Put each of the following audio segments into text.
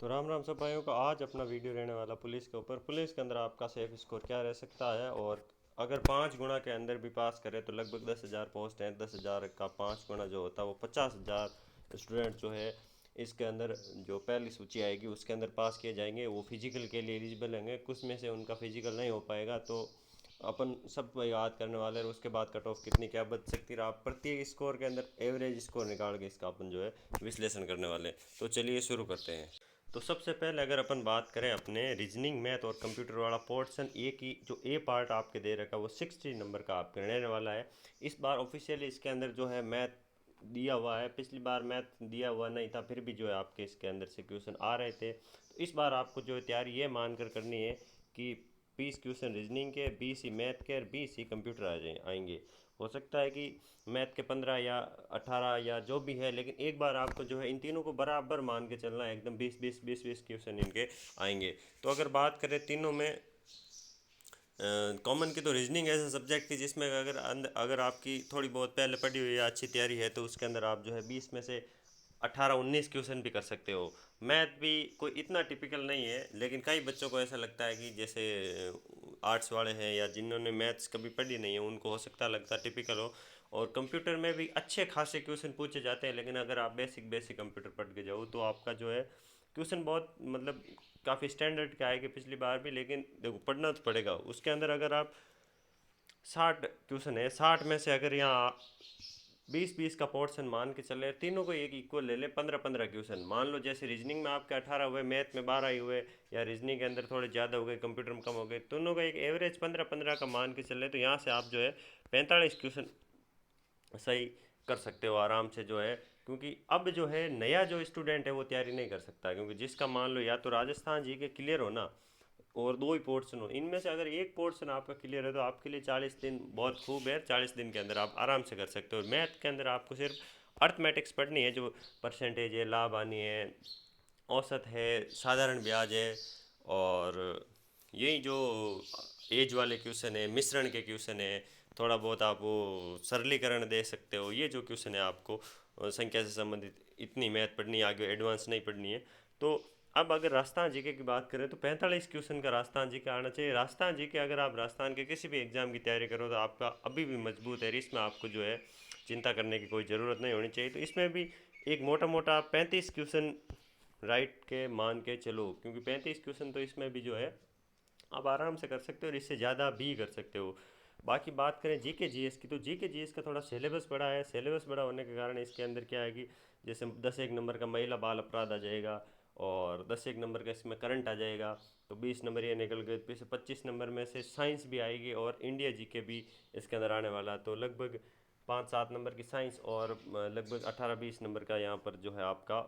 तो राम राम सब भाइयों का आज अपना वीडियो रहने वाला पुलिस के ऊपर। पुलिस के अंदर आपका सेफ स्कोर क्या रह सकता है, और अगर 5 गुना के अंदर भी पास करे तो लगभग 10,000 पोस्ट हैं। 10,000 का 5 गुना जो होता है वो 50,000 स्टूडेंट जो है इसके अंदर जो पहली सूची आएगी उसके अंदर पास किए जाएंगे। वो फिजिकल के लिए एलिजिबल होंगे, कुछ में से उनका फिजिकल नहीं हो पाएगा तो अपन सब याद करने वाले हैं। और उसके बाद कट ऑफ कितनी क्या बच सकती है, आप प्रत्येक स्कोर के अंदर एवरेज स्कोर निकाल के इसका अपन जो है विश्लेषण करने वाले हैं। तो चलिए शुरू करते हैं। तो सबसे पहले अगर अपन बात करें अपने रीजनिंग मैथ और कंप्यूटर वाला पोर्शन ए की, जो ए पार्ट आपके दे रखा है वो 60 नंबर का आपके रहने वाला है। इस बार ऑफिशियली इसके अंदर जो है मैथ दिया हुआ है। पिछली बार मैथ दिया हुआ नहीं था, फिर भी जो है आपके इसके अंदर से क्वेश्चन आ रहे थे। तो इस बार आपको जो है तैयारी ये मान कर करनी है कि 20 क्वेश्चन रीजनिंग के, 20 ही मैथ के और 20 ही कंप्यूटर आ जाए आएंगे। हो सकता है कि मैथ के 15 या 18 या जो भी है, लेकिन एक बार आपको जो है इन तीनों को बराबर मान के चलना है। एकदम 20 20 20 20 क्वेश्चन इनके आएंगे। तो अगर बात करें तीनों में कॉमन की, तो रीजनिंग ऐसा सब्जेक्ट की जिसमें अगर आपकी थोड़ी बहुत पहले पढ़ी हुई या अच्छी तैयारी है तो उसके अंदर आप जो है 20 में से 18 19 क्वेश्चन भी कर सकते हो। मैथ भी कोई इतना टिपिकल नहीं है, लेकिन कई बच्चों को ऐसा लगता है कि जैसे आर्ट्स वाले हैं या जिन्होंने मैथ्स कभी पढ़ी नहीं है उनको हो सकता लगता टिपिकल हो। और कंप्यूटर में भी अच्छे खासे क्वेश्चन पूछे जाते हैं, लेकिन अगर आप बेसिक बेसिक कंप्यूटर पढ़ के जाओ तो आपका जो है क्वेश्चन बहुत मतलब काफ़ी स्टैंडर्ड के आएंगे पिछली बार भी। लेकिन देखो पढ़ना तो पड़ेगा। उसके अंदर अगर आप 60 क्वेश्चन है, 60 में से अगर यहाँ 20 20 का पोर्शन मान के चले, तीनों को एक इक्वल ले ले, 15 15 क्वेश्चन मान लो। जैसे रीजनिंग में आपके 18 हुए, मैथ में 12 ही हुए, या रीजनिंग के अंदर थोड़े ज़्यादा हो गए, कंप्यूटर में कम हो गए, दोनों का एक एवरेज 15 15 का मान के चले तो यहाँ से आप जो है 45 क्वेश्चन सही कर सकते हो आराम से जो है। क्योंकि अब जो है नया जो स्टूडेंट है वो तैयारी नहीं कर सकता, क्योंकि जिसका मान लो या तो राजस्थान जी के क्लियर हो ना, और दो ही पोर्शन हो, इनमें से अगर एक पोर्शन आपका क्लियर है तो आपके लिए 40 दिन बहुत खूब है। 40 दिन के अंदर आप आराम से कर सकते हो। मैथ के अंदर आपको सिर्फ अर्थमेटिक्स पढ़नी है, जो परसेंटेज है, लाभ आनी है, औसत है, साधारण ब्याज है, और यही जो एज वाले क्वेश्चन है, मिश्रण के क्वेश्चन है, थोड़ा बहुत आप वो सरलीकरण दे सकते हो। ये जो क्वेश्चन है आपको संख्या से संबंधित इतनी मैथ पढ़नी है, आगे एडवांस नहीं पढ़नी है। तो अब अगर राजस्थान जीके की बात करें तो 45 क्वेश्चन का राजस्थान जीके आना चाहिए। राजस्थान जीके अगर आप राजस्थान के किसी भी एग्ज़ाम की तैयारी करो तो आपका अभी भी मजबूत है, इसमें आपको जो है चिंता करने की कोई ज़रूरत नहीं होनी चाहिए। तो इसमें भी एक मोटा मोटा 35 क्वेश्चन राइट के मान के चलो, क्योंकि 35 क्वेश्चन तो इसमें भी जो है आप आराम से कर सकते हो और इससे ज़्यादा भी कर सकते हो। बाकी बात करें जीके जीएस की, तो जीके जीएस का थोड़ा सिलेबस बड़ा है। सिलेबस बड़ा होने के कारण इसके अंदर क्या है कि जैसे 10 1 नंबर का महिला बाल अपराध आ जाएगा, और 10 1 नंबर का इसमें करंट आ जाएगा, तो 20 नंबर ये निकल गए। फिर से 25 नंबर में से साइंस भी आएगी और इंडिया जीके भी इसके अंदर आने वाला। तो लगभग 5 7 नंबर की साइंस और लगभग 18 20 नंबर का यहाँ पर जो है आपका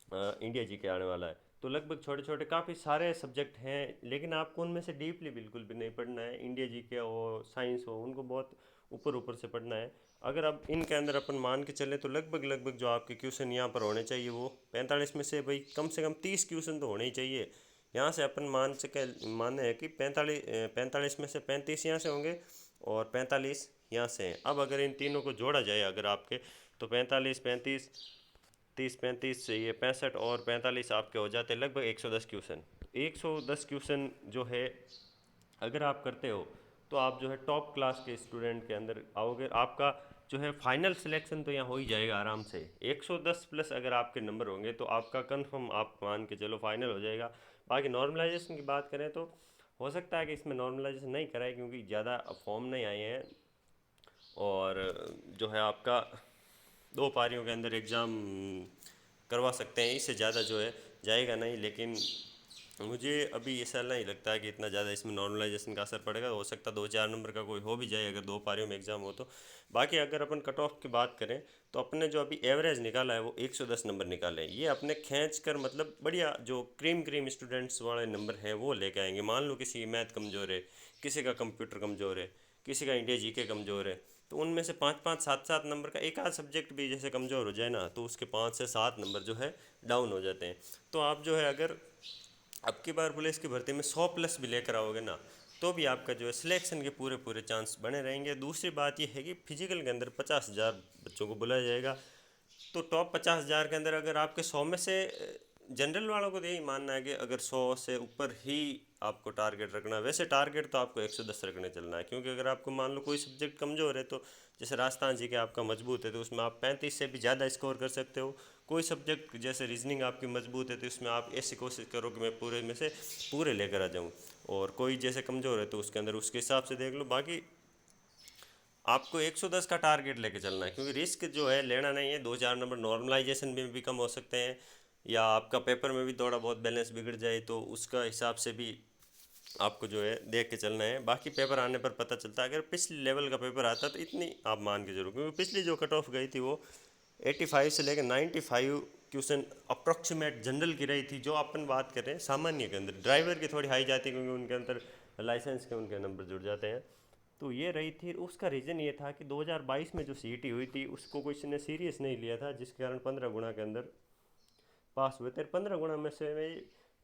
इंडिया जी के आने वाला है। तो लगभग छोटे छोटे काफ़ी सारे सब्जेक्ट हैं, लेकिन आपको उनमें से डीपली बिल्कुल भी नहीं पढ़ना है। इंडिया जी के हो, साइंस हो, उनको बहुत ऊपर ऊपर से पढ़ना है। अगर अब इनके अंदर अपन मान के चले तो लगभग लगभग जो आपके क्वेश्चन यहाँ पर होने चाहिए वो 45 में से भाई कम से कम 30 क्वेश्चन तो होने ही चाहिए। यहाँ से अपन मान सके माने है कि 45 में से 35 यहाँ से होंगे और 45 यहाँ से हैं। अब अगर इन तीनों को जोड़ा जाए अगर आपके, तो 45 35 30 35 से ये 65 और 45 आपके हो जाते हैं लगभग 110 क्वेश्चन। 110 क्वेश्चन जो है अगर आप करते हो तो आप जो है टॉप क्लास के स्टूडेंट के अंदर आओगे। आपका जो है फाइनल सिलेक्शन तो यहाँ हो ही जाएगा आराम से। 110 प्लस अगर आपके नंबर होंगे तो आपका कंफर्म आप मान के चलो फाइनल हो जाएगा। बाकी नॉर्मलाइजेशन की बात करें तो हो सकता है कि इसमें नॉर्मलाइजेशन नहीं कराए, क्योंकि ज़्यादा फॉर्म नहीं आए हैं, और जो है आपका 2 पारियों के अंदर एग्ज़ाम करवा सकते हैं। इससे ज़्यादा जो है जाएगा नहीं। लेकिन मुझे अभी ऐसा नहीं लगता है कि इतना ज़्यादा इसमें नॉर्मलाइजेशन का असर पड़ेगा। हो सकता है 2 4 नंबर का कोई हो भी जाए अगर 2 पारियों में एग्ज़ाम हो तो। बाकी अगर अपन कट ऑफ की बात करें तो अपने जो अभी एवरेज निकाला है वो 110 नंबर निकाले हैं। ये अपने खींच कर मतलब बढ़िया जो क्रीम क्रीम स्टूडेंट्स वाले नंबर हैं वो लेके आएंगे। मान लो किसी की मैथ कमज़ोर है, किसी का कंप्यूटर कमज़ोर है, किसी का इंडिया जीके कमज़ोर है, तो उनमें से 5 5 7 7 नंबर का एक आध सब्जेक्ट भी जैसे कमज़ोर हो जाए ना तो उसके 5 से 7 नंबर जो है डाउन हो जाते हैं। तो आप जो है अगर अब की बार पुलिस की भर्ती में 100 प्लस भी लेकर आओगे ना तो भी आपका जो है सिलेक्शन के पूरे पूरे चांस बने रहेंगे। दूसरी बात यह है कि फिजिकल के अंदर 50,000 बच्चों को बुलाया जाएगा। तो टॉप 50,000 के अंदर अगर आपके 100 में से जनरल वालों को तो यही मानना है कि अगर 100 से ऊपर ही आपको टारगेट रखना है। वैसे टारगेट तो आपको 110 रखने चलना है, क्योंकि अगर आपको मान लो कोई सब्जेक्ट कमज़ोर है तो जैसे राजस्थान जी के आपका मजबूत है तो उसमें आप 35 से भी ज़्यादा स्कोर कर सकते हो। कोई सब्जेक्ट जैसे रीजनिंग आपकी मजबूत है तो उसमें आप ऐसी कोशिश करो कि मैं पूरे में से पूरे लेकर आ जाऊँ। और कोई जैसे कमज़ोर है तो उसके अंदर उसके हिसाब से देख लो। बाकी आपको 110 का टारगेट लेके चलना है, क्योंकि रिस्क जो है लेना नहीं है। 2-4 नंबर नॉर्मलाइजेशन में भी कम हो सकते हैं, या आपका पेपर में भी थोड़ा बहुत बैलेंस बिगड़ जाए तो उसका हिसाब से भी आपको जो है देख के चलना है। बाकी पेपर आने पर पता चलता है। अगर पिछले लेवल का पेपर आता तो इतनी आप मान के जरूर, क्योंकि पिछली जो कट ऑफ गई थी वो 85 से लेकर 95 क्वेश्चन अप्रॉक्सीमेट जनरल की रही थी। जो अपन बात कर रहे हैं सामान्य के अंदर, ड्राइवर की थोड़ी हाई जाती है क्योंकि उनके अंदर लाइसेंस के उनके नंबर जुड़ जाते हैं। तो ये रही थी। उसका रीज़न ये था कि 2022 में जो सीईटी हुई थी उसको किसी ने सीरियस नहीं लिया था, जिसके कारण 15 गुना के अंदर पास हुए थे। 15 गुना में से वे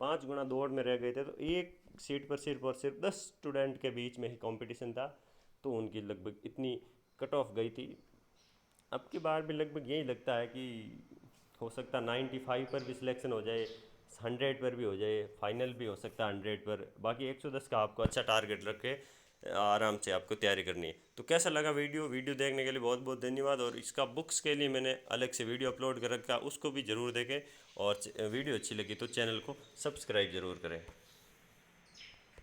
5 गुना दौड़ में रह गए थे। तो एक सीट पर सिर्फ और सिर्फ 10 स्टूडेंट के बीच में ही कंपटीशन था, तो उनकी लगभग इतनी कट ऑफ गई थी। अब की बार भी लगभग यही लगता है कि हो सकता है 95 पर भी सिलेक्शन हो जाए, 100 पर भी हो जाए, फाइनल भी हो सकता है 100 पर। बाकी 110 का आपको अच्छा टारगेट रख के आराम से आपको तैयारी करनी है। तो कैसा लगा वीडियो देखने के लिए बहुत बहुत धन्यवाद। और इसका बुक्स के लिए मैंने अलग से वीडियो अपलोड कर रखा, उसको भी ज़रूर देखें। और वीडियो अच्छी लगी तो चैनल को सब्सक्राइब ज़रूर करें।